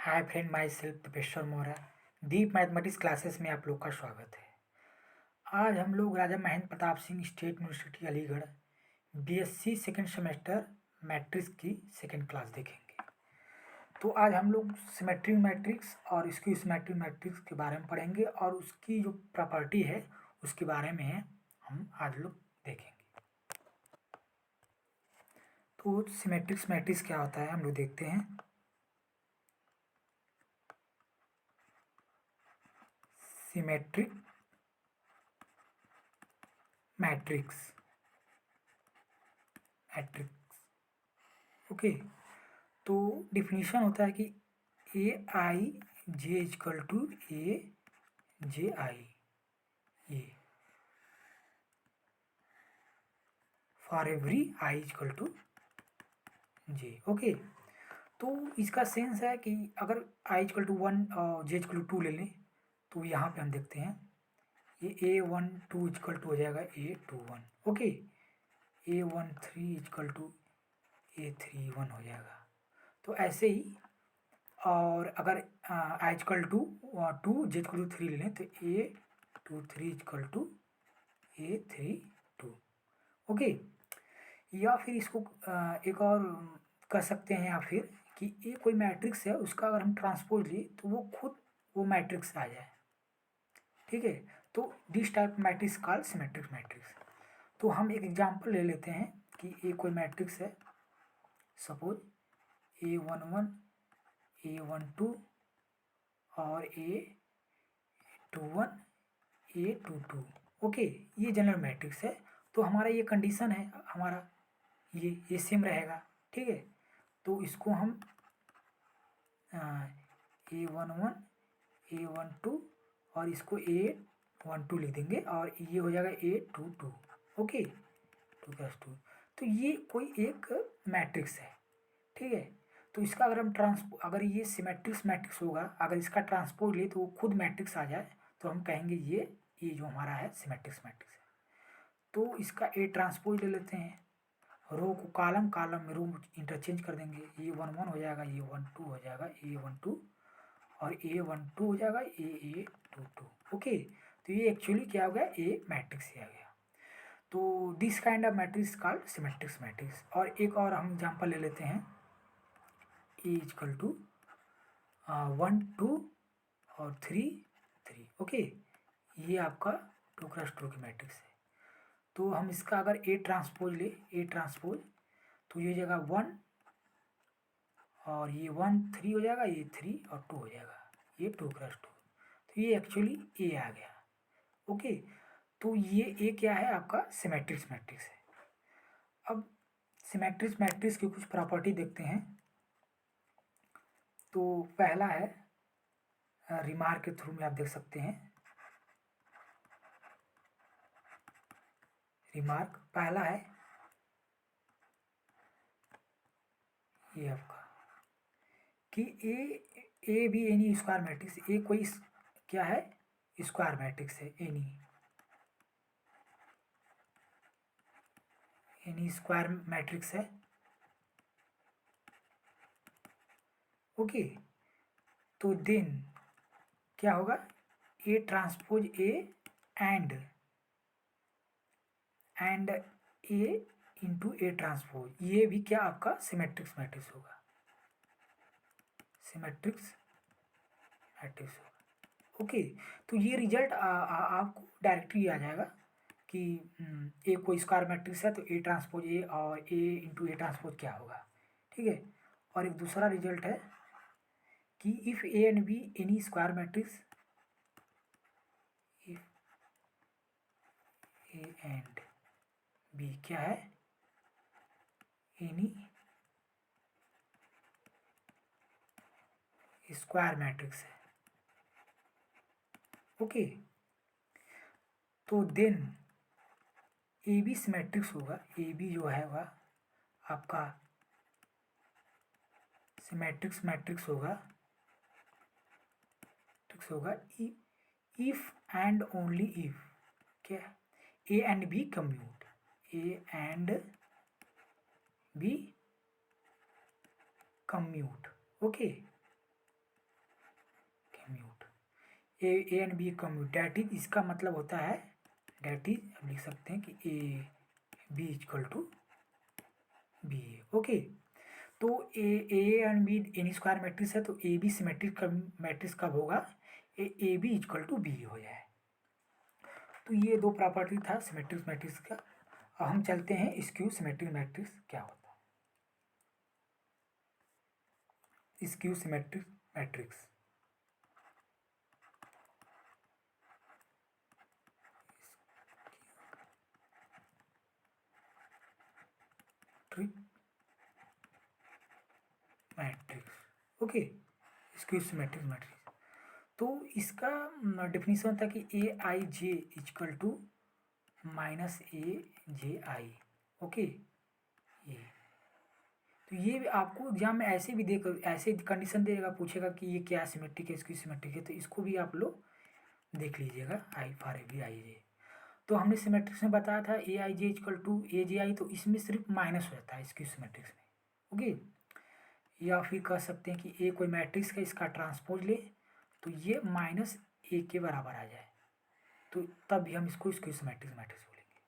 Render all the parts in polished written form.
हाय friend, myself Tapeshwar Maurya. Deep mathematics classes में आप लोग का स्वागत है। आज हम लोग Raja Mahendra Pratap Singh state university Aligarh BSc second semester matrix की सेकेंड क्लास देखेंगे। तो आज हम लोग सिमेट्री मैट्रिक्स और इसकी सिमेट्री मैट्रिक्स के बारे में पढ़ेंगे और उसकी जो प्रॉपर्टी है उसके बारे में हम आज लोग देखेंगे। तो सिमेट्रिक्स मैट्रिक्स क्या होता है हम लोग देखते हैं। Symmetric matrix okay. तो डिफिनीशन होता है कि A I J is equal to A J I, ये for every I is equal to J. Okay, तो इसका सेंस है कि अगर आई इजकल टू 1 और जे इजकल टू 2 ले लें तो यहाँ पे हम देखते हैं ये A12 इजकल टू हो जाएगा A21। Okay, A13 is equal to A31 हो जाएगा। तो ऐसे ही, और अगर i is equal to 2 j is equal to 3 ले लें तो A23 is equal to A32। Okay, या फिर इसको एक और कह सकते हैं, या फिर कि ये कोई मैट्रिक्स है उसका अगर हम ट्रांसपोज लिए तो वो खुद वो मैट्रिक्स आ जाए। ठीक है, तो this type matrix called symmetric matrix. तो हम एक एग्जांपल ले लेते हैं कि ये कोई मैट्रिक्स है, सपोज A11 A12 और A21 A22। ओके, ये जनरल मैट्रिक्स है। तो हमारा ये कंडीशन है, हमारा ये सेम रहेगा। ठीक है, तो इसको हम A11 A12 और इसको A12 लिख देंगे और ये हो जाएगा A22। ओके, 2+2। तो ये कोई एक मैट्रिक्स है। ठीक है, तो इसका अगर हम अगर ये सिमेट्रिक्स मैट्रिक्स होगा, अगर इसका ट्रांसपोज ले तो वो खुद मैट्रिक्स आ जाए तो हम कहेंगे ये जो हमारा है सिमेट्रिक्स मैट्रिक्स है। तो इसका ए ट्रांसपोज ले लेते हैं, रो को कॉलम कॉलम में रो इंटरचेंज कर देंगे। A11 हो जाएगा A12 हो जाएगा A12 और A12 हो जाएगा A22। ओके, तो ये एक्चुअली क्या हो गया, ए मैट्रिक्स ही आ गया। तो this kind of matrix called symmetric matrix. और एक और हम एग्जांपल ले लेते हैं, ए इजकल टू 1 2 और 3 3। ओके, ये आपका 2x2 की मैट्रिक्स है। तो हम इसका अगर ए ट्रांसपोज ले, ए ट्रांसपोज, तो ये जगह 1 और ये 1 3 हो जाएगा, ये 3 और 2 हो जाएगा, ये 2x2। तो ये एक्चुअली ए आ गया। ओके, तो ये ए क्या है, आपका सिमेट्रिक्स मैट्रिक्स है। अब सिमेट्रिक्स मैट्रिक्स की कुछ प्रॉपर्टी देखते हैं। तो पहला है, रिमार्क के थ्रू में आप देख सकते हैं। रिमार्क पहला है ये आपका कि ए भी एनी स्क्वायर मैट्रिक्स, ए कोई क्या है, स्क्वायर मैट्रिक्स है। एनी स्क्वायर मैट्रिक्स है। ओके, तो देन क्या होगा, A transpose A and A into A transpose, ये भी क्या आपका सिमेट्रिक्स मैट्रिक्स होगा, सिमेट्रिक्स मैट्रिक्स होगा। ओके, तो ये रिजल्ट आपको डायरेक्टली आ जाएगा कि ए कोई स्क्वायर मैट्रिक्स है तो ए ट्रांसपोज ए और ए इंटू ए ट्रांसपोज क्या होगा। ठीक है, और एक दूसरा रिजल्ट है कि if A and B any square matrix, if A and B क्या है, एनी स्क्वायर मैट्रिक्स है। ओके, तो देन ए बी सिमेट्रिक्स होगा, ए बी जो है वह आपका सिमेट्रिक्स मैट्रिक्स होगा, इफ एंड ओनली इफ क्या, A and B commute, A and B commute. Okay, A and B commutative, इसका मतलब होता है डेट इज, अब लिख सकते हैं कि A B equal to B A. Okay, तो A and B any square matrix है, तो ए बी सिमेट्रिक मैट्रिक्स कब होगा, A B equal to B हो जाए। तो ये दो प्रॉपर्टी था सिमेट्रिक मैट्रिक्स का। अब हम चलते हैं स्क्यू सिमेट्रिक मैट्रिक्स क्या होता है। Skew symmetric matrix, matrix okay, skew symmetric matrix. तो इसका डेफिनेशन था कि A I J equal to minus A J i. Okay, ये तो ये भी आपको एग्जाम में ऐसे भी देख, ऐसे कंडीशन देगा, पूछेगा कि ये क्या सिमेट्रिक है, इसकी सिमेट्रिक है, तो इसको भी आप लोग देख लीजिएगा। I for A B I जे, तो हमने सिमेट्रिक्स में बताया था ए आई जे इक्वल टू ए जे आई, तो इसमें सिर्फ माइनस हो जाता है इसकी सिमेट्रिक्स में। ओके, या फिर कह सकते हैं कि ए कोई मैट्रिक्स है, इसका ट्रांसपोज ले तो ये माइनस ए के बराबर आ जाए, तो तब भी हम इसको स्क्यू सिमेट्रिक मैट्रिक्स बोलेंगे।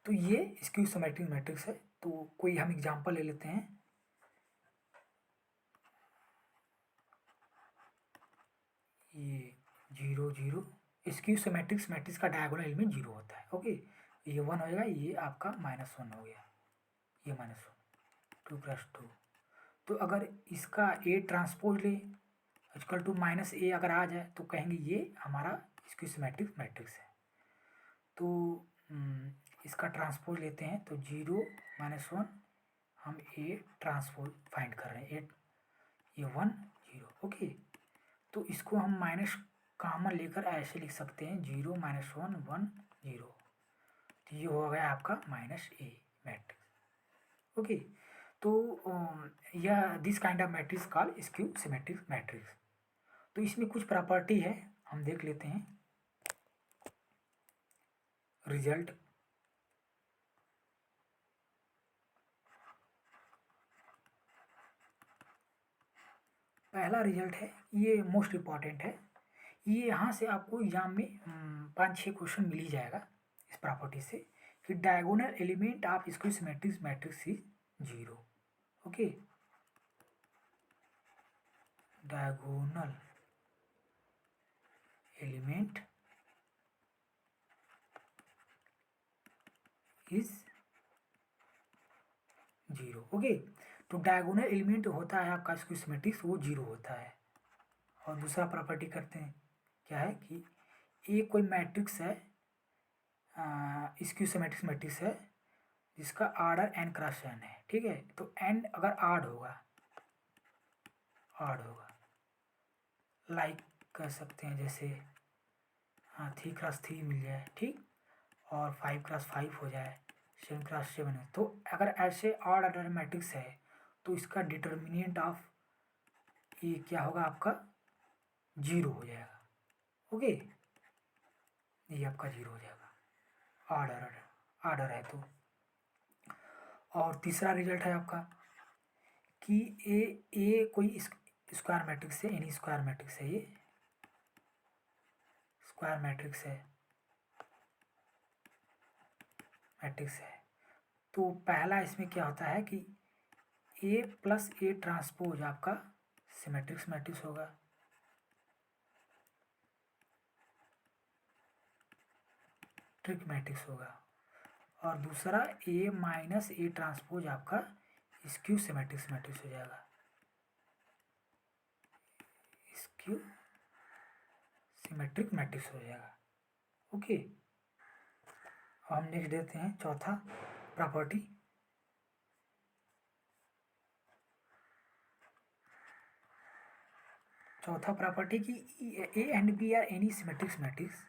तो ये स्क्यू सिमेट्रिक मैट्रिक्स है। तो कोई हम एग्जांपल ले लेते हैं। ये 0 0, स्क्यू सिमेट्रिक्स मैट्रिक्स का डायगोनल एलिमेंट 0 होता है। ओके, ये 1 हो जाएगा, ये आपका -1 हो गया, ये -1, 2 + 2। तो अगर इसका ए ट्रांसपोज ले इक्वल टू माइनस ए अगर आ जाए तो कहेंगे ये हमारा स्क्यू सिमेट्रिक मैट्रिक्स है। तो इसका ट्रांसपोज लेते हैं, तो 0 -1, हम ए ट्रांसपोज फाइंड कर रहे हैं, ये 1 0। ओके, तो इसको हम माइनस कॉमन लेकर ऐसे लिख सकते हैं, 0 -1 1 0, तो ये हो गया आपका माइनस ए मैट्रिक्स। ओके, तो यह this kind of matrix called skew symmetric matrix. तो इसमें कुछ प्रॉपर्टी है, हम देख लेते हैं। रिजल्ट, पहला रिजल्ट है, ये मोस्ट इम्पॉर्टेंट है, ये यहाँ से आपको एग्जाम में 5-6 क्वेश्चन मिल ही जाएगा इस प्रॉपर्टी से, कि diagonal element of skew symmetric matrix is 0। Okay, diagonal element is 0। Okay, तो डायगोनल एलिमेंट होता है आपका स्क्यू सिमेट्रिक्स, वो 0 होता है। और दूसरा प्रॉपर्टी करते हैं, क्या है कि ए कोई मैट्रिक्स है, स्क्यू सिमेट्रिक मैट्रिक्स है जिसका आर्डर n क्रॉस n है। ठीक है, तो n अगर आड होगा, लाइक कर सकते हैं जैसे 3 क्रॉस 3 मिल जाए, ठीक, और 5 क्रॉस 5 हो जाए, 7 क्रॉस 7 है, तो अगर ऐसे ऑड ऑर्डर मैट्रिक्स है तो इसका डिटर्मिनेंट ऑफ ये क्या होगा आपका 0 हो जाएगा। ओके, ये आपका 0 हो जाएगा, ऑर्डर है तो। और तीसरा रिजल्ट है आपका कि ए कोई स्क्वायर मैट्रिक्स है, एनी स्क्वायर मैट्रिक्स है, ये स्क्वायर मैट्रिक्स है, तो पहला इसमें क्या होता है कि ए प्लस ए ट्रांसपोज आपका सिमेट्रिक्स मैट्रिक्स होगा, ट्रिक मैट्रिक्स होगा। और दूसरा ए माइनस ए ट्रांसपोज आपका स्क्यू सिमेट्रिक्स मैट्रिक्स हो जाएगा, स्क्यू सिमेट्रिक मैट्रिक्स हो जाएगा। ओके, हम नेक्स्ट देते हैं चौथा प्रॉपर्टी। चौथा प्रॉपर्टी की A and B are any symmetric matrix,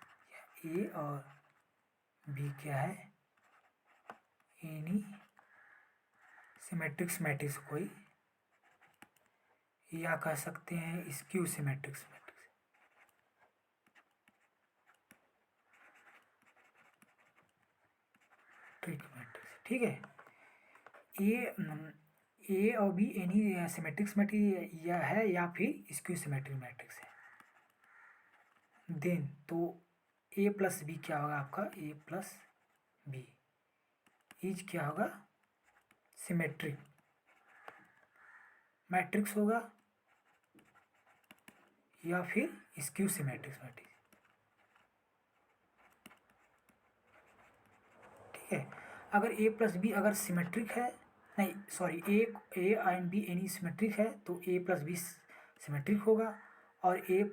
A और बी क्या है, एनी सिमेट्रिक्स मैट्रिक्स कोई, या कह सकते हैं skew symmetric matrix. Trick matrix, ठीक है, ए और बी एनी सिमेट्रिक्स मैट्रिक्स या है, या फिर स्क्यू सिमेट्रिक मैट्रिक्स है। देन तो ए प्लस बी क्या होगा आपका, ए प्लस बी इज क्या होगा, सिमेट्रिक मैट्रिक्स होगा या फिर स्क्यू सिमेट्रिक्स मैट्रिक्स। ठीक है, अगर ए प्लस बी अगर सिमेट्रिक है, नहीं sorry, A and B any symmetric है तो ए प्लस बी सिमेट्रिक होगा, और ए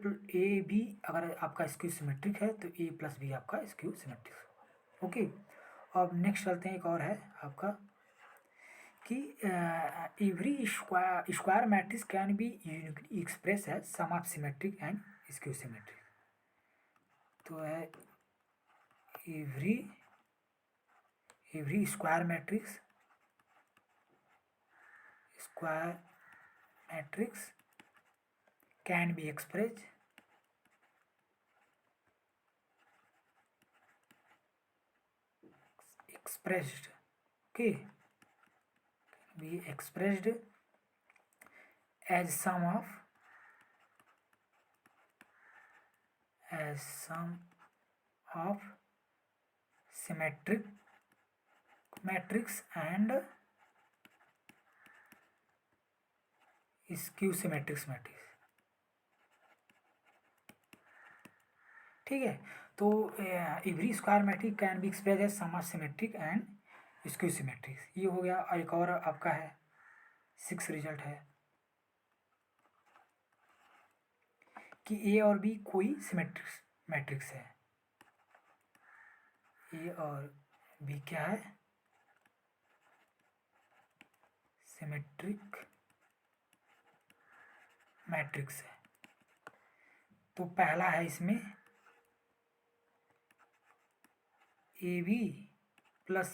बी अगर आपका स्क्यू सिमेट्रिक है तो ए प्लस बी आपका स्क्यू सिमेट्रिक होगा। ओके, अब नेक्स्ट चलते हैं, एक और है आपका कि every square matrix can be uniquely express as sum of symmetric and skew symmetric. तो है every square matrix can be expressed okay, can be expressed as sum of symmetric matrix and skew symmetric matrix। ठीक है, तो every square matrix can be express as sum of symmetric and skew symmetric. ये हो गया, एक और आपका है 6 रिजल्ट है कि ए और बी कोई सिमेट्रिक्स मैट्रिक्स है, ए और बी क्या है, सिमेट्रिक मैट्रिक्स है। तो पहला है इसमें ए बी प्लस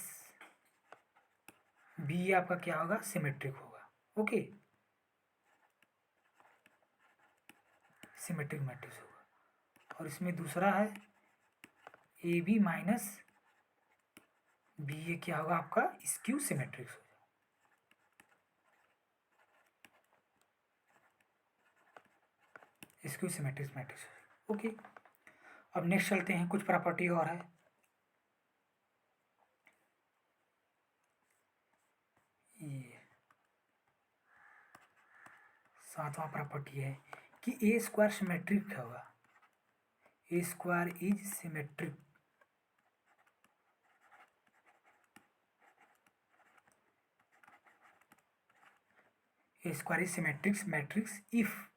बी आपका क्या होगा, सिमेट्रिक होगा। ओके, सिमेट्रिक मैट्रिक्स होगा। और इसमें दूसरा है ए बी माइनस बी, ये क्या होगा आपका, स्क्यू सिमेट्रिक्स होगा। Skew symmetric matrix. ओके, अब नेक्स्ट चलते हैं, कुछ प्रॉपर्टी और है। ये 7वां प्रॉपर्टी है कि ए स्क्वायर सिमेट्रिक होगा, A square is symmetric A square is symmetric matrix if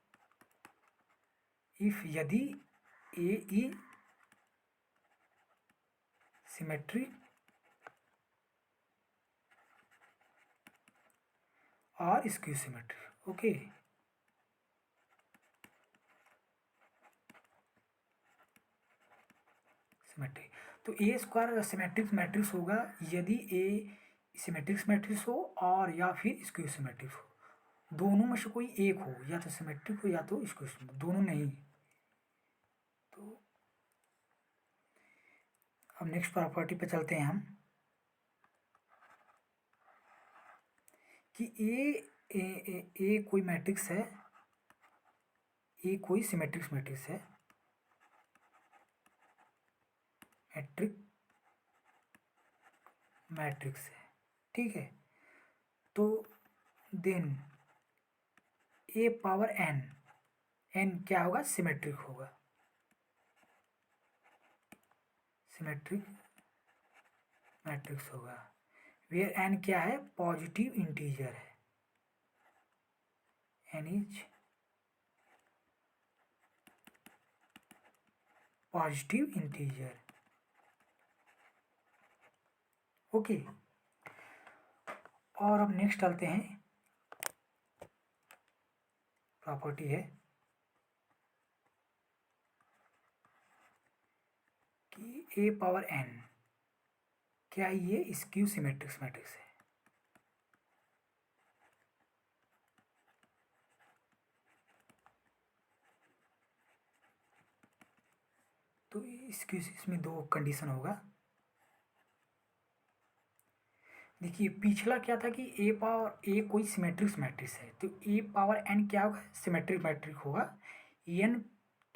यदि ए इज सिमेट्रिक और स्क्यू सिमेट्रिक। ओके, सिमेट्रिक, तो ए स्क्वायर सिमेट्रिक मैट्रिक्स होगा यदि ए सिमेट्रिक मैट्रिक्स हो और या फिर स्क्यू सिमेट्रिक हो, दोनों में से कोई एक हो, या तो सिमेट्रिक हो या तो स्क्यू सिमेट्रिक, दोनों नहीं। तो अब नेक्स्ट प्रॉपर्टी पे चलते हैं हम कि ए कोई मैट्रिक्स है, ए कोई सिमेट्रिक मैट्रिक्स है, मैट्रिक्स है। ठीक है, तो देन ए पावर एन क्या होगा, सिमेट्रिक होगा, सिमेट्रिक मैट्रिक्स होगा, वेयर एन क्या है, पॉजिटिव इंटीजर है, N is positive integer. Okay, और अब नेक्स्ट चलते हैं, प्रॉपर्टी है कि ए पावर एन क्या ये स्क्यू सिमेट्रिक्स मैट्रिक्स है। तो इसमें 2 कंडीशन होगा। देखिए पिछला क्या था कि ए पावर ए कोई सिमेट्रिक मैट्रिक्स है, तो ए पावर एन क्या होगा, सिमेट्रिक मैट्रिक होगा, एन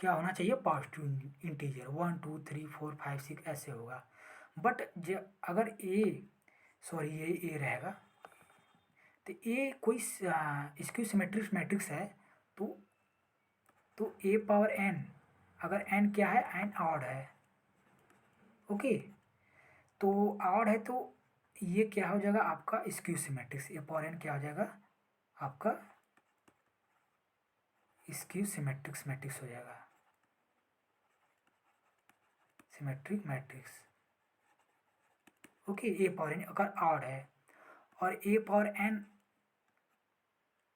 क्या होना चाहिए, पॉजिटिव इंटीजर, 1 2 3 4 5 6 ऐसे होगा। बट अगर ये ए रहेगा, तो ए कोई स्क्यू सिमेट्रिक मैट्रिक्स है, तो ए पावर एन, अगर एन क्या है, एन ऑड है, ओके, तो ऑड है तो ये क्या हो जाएगा आपका स्क्यू सिमेट्रिक्स, ए पावर एन क्या हो जाएगा आपका स्क्यू सिमेट्रिक्स मैट्रिक्स हो जाएगा, सिमेट्रिक मैट्रिक्स, ओके। ए पावर एन अगर ऑड है, और ए पावर एन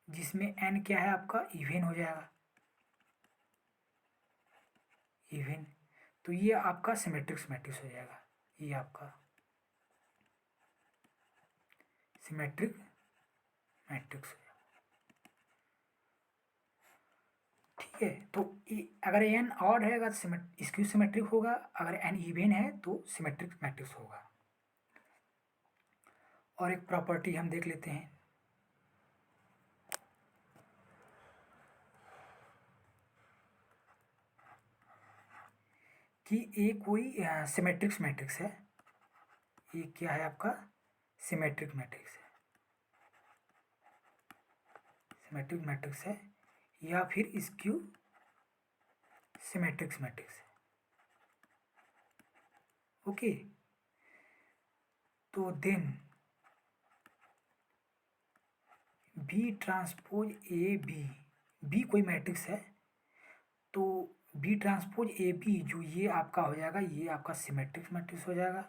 जिसमें एन क्या है आपका इवन हो जाएगा, इवन, तो ये आपका सिमेट्रिक्स मैट्रिक्स हो जाएगा, ये आपका सिमेट्रिक मैट्रिक्स हो जाएगा, ठीक है। तो अगर एन ऑड रहेगा तो स्क्यू सिमेट्रिक होगा, अगर एन इवन है तो सिमेट्रिक मैट्रिक्स होगा। और एक प्रॉपर्टी हम देख लेते हैं कि ए कोई सिमेट्रिक्स मैट्रिक्स है, ये क्या है आपका सिमेट्रिक मैट्रिक्स है, सिमेट्रिक मैट्रिक्स है, या फिर स्क्यू सिमेट्रिक्स मैट्रिक्स है, ओके। तो then B transpose A B, B कोई मैट्रिक्स है, तो बी ट्रांसपोज ए बी जो ये आपका हो जाएगा, ये आपका सिमेट्रिक मैट्रिक्स हो जाएगा,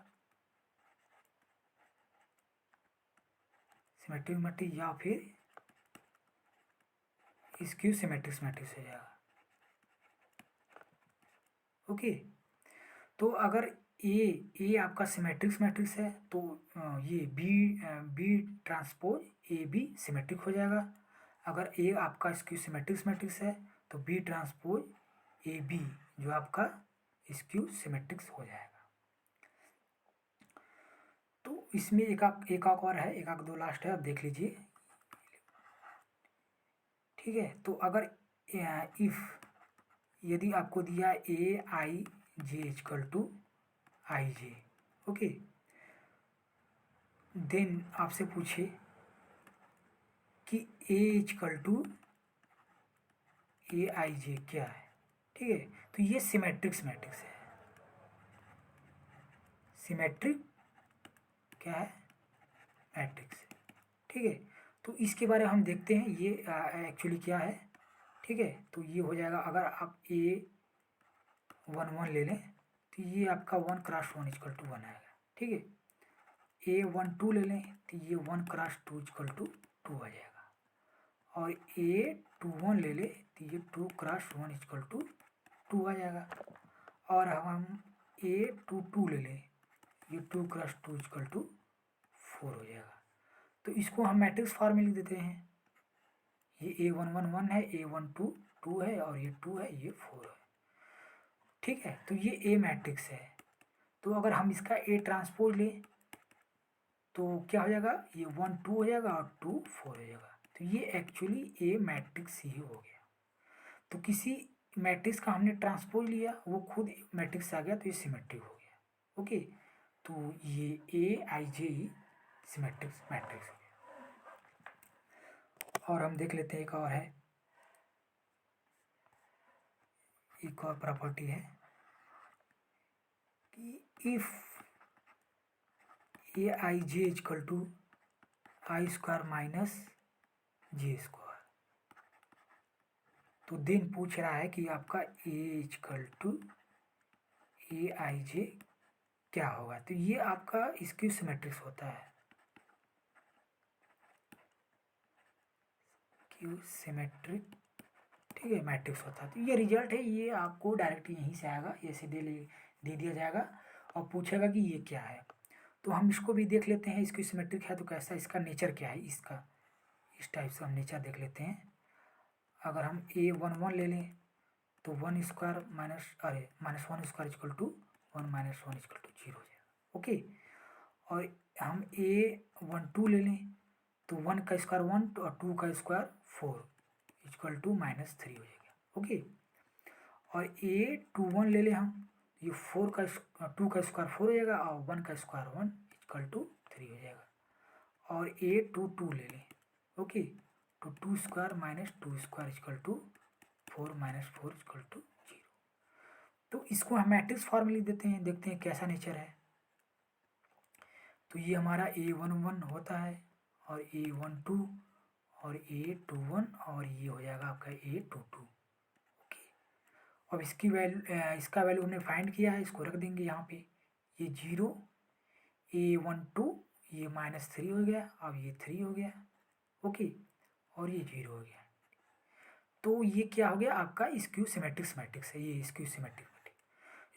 सिमेट्रिक मैट्रिक्स, या फिर स्क्यू सिमेट्रिक्स मैट्रिक्स हो जाएगा, ओके। तो अगर ए आपका सिमेट्रिक्स मैट्रिक्स है, तो ये B transpose A B symmetric हो जाएगा। अगर ए आपका स्क्यू सिमेट्रिक्स मैट्रिक्स है, तो बी ट्रांसपोज ए बी जो आपका स्क्यू सिमेट्रिक्स हो जाएगा। तो इसमें एक और है, एक दो लास्ट है, आप देख लीजिए, ठीक है। तो अगर इफ यदि आपको दिया A I J equal to I J, okay, then आपसे पूछे कि ए इक्वल टू ए आई जे क्या है, ठीक है, तो ये सिमेट्रिक्स मैट्रिक्स है, सिमेट्रिक क्या है मैट्रिक्स, ठीक है। तो इसके बारे में हम देखते हैं ये एक्चुअली क्या है, ठीक है। तो ये हो जाएगा, अगर आप A11 ले लें तो ये आपका 1 क्रॉस 1 इक्वल टू 1 आएगा, ठीक है। A12 ले लें तो ये 1 क्रॉस 2 इक्वल टू 2 आ जाएगा, और A21 ले लें तो ये 2 क्रॉस 1 इक्वल टू 2 आ जाएगा, और हम A22 ले लें, ये 2 क्रॉस 2 इक्वल टू 4 हो जाएगा। तो इसको हम मैट्रिक्स फॉर्म में लिख देते हैं, ये A11 1 है, A12 2 है, और ये 2 है, ये 4 है, ठीक है। तो ये ए मैट्रिक्स है। तो अगर हम इसका ए ट्रांसपोज लें तो क्या हो जाएगा, ये 1 2 हो जाएगा और 2 4 हो जाएगा, तो ये एक्चुअली ए मैट्रिक्स ही हो गया। तो किसी मैट्रिक्स का हमने ट्रांसपोज लिया, वो खुद मैट्रिक्स आ गया, तो ये सिमेट्रिक हो गया, ओके। तो ये ए आई जे ही सिमेट्रिक्स मैट्रिक्स है। और हम देख लेते हैं, एक और है, एक और प्रॉपर्टी है कि if A I J equal to I square minus J square, तो देन पूछ रहा है कि आपका ए इक्वल टू ए आई जे क्या होगा, तो ये आपका स्क्यू सिमेट्रिक्स होता है, क्यू सिमेट्रिक, ठीक है, मैट्रिक्स होता है। तो ये रिजल्ट है, ये आपको डायरेक्ट यहीं से आएगा, ये सीधे दे दिया जाएगा, और पूछेगा कि ये क्या है। तो हम इसको भी देख लेते हैं, इसकी सिमेट्रिक है तो कैसा, इसका नेचर क्या है, इसका इस टाइप से हम नेचर देख लेते हैं। अगर हम A11 ले लें तो 1 square minus 1 square equal to 1 minus 1 equal to 0 हो जाएगा, ओके। और हम A12 ले लें तो 1 का स्क्वायर 1 और 2 का स्क्वायर 4 इक्वल टू -3 हो जाएगा, ओके। और A21 ले लें हम, ये 4 का 2 का स्क्वायर 4 हो जाएगा और 1 का स्क्वायर 1 इक्वल टू 3 हो जाएगा। और A22 ले लें, ओके, तो 2 square minus 2 square equal to 4 minus 4 equal to 0। तो इसको हम मैट्रिक्स फॉर्म में लिख देते हैं, देखते हैं कैसा नेचर है। तो ये हमारा A11 होता है और A12 और A21 और ये हो जाएगा आपका A22, ओके। अब इसकी इसका वैल्यू हमने फाइंड किया है, इसको रख देंगे यहाँ पे। ये 0, A12 ये -3 हो गया, अब ये 3 हो गया, ओके, और ये 0 हो गया। तो ये क्या हो गया आपका स्क्यू सिमेट्रिक मैट्रिक्स है, ये skew symmetric matrix.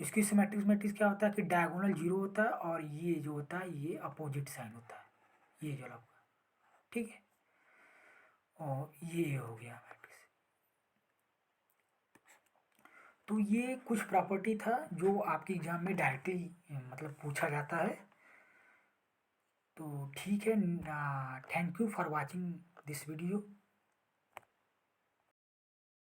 Skew symmetric matrix क्या होता है कि डायगोनल 0 होता है और ये जो होता है ये अपोजिट साइन होता है, ये जो आपका, ठीक है। और ये हो गया मैट्रिक्स। तो ये कुछ प्रॉपर्टी था जो आपके एग्जाम में डायरेक्टली मतलब पूछा जाता है। तो ठीक है, thank you for watching this video.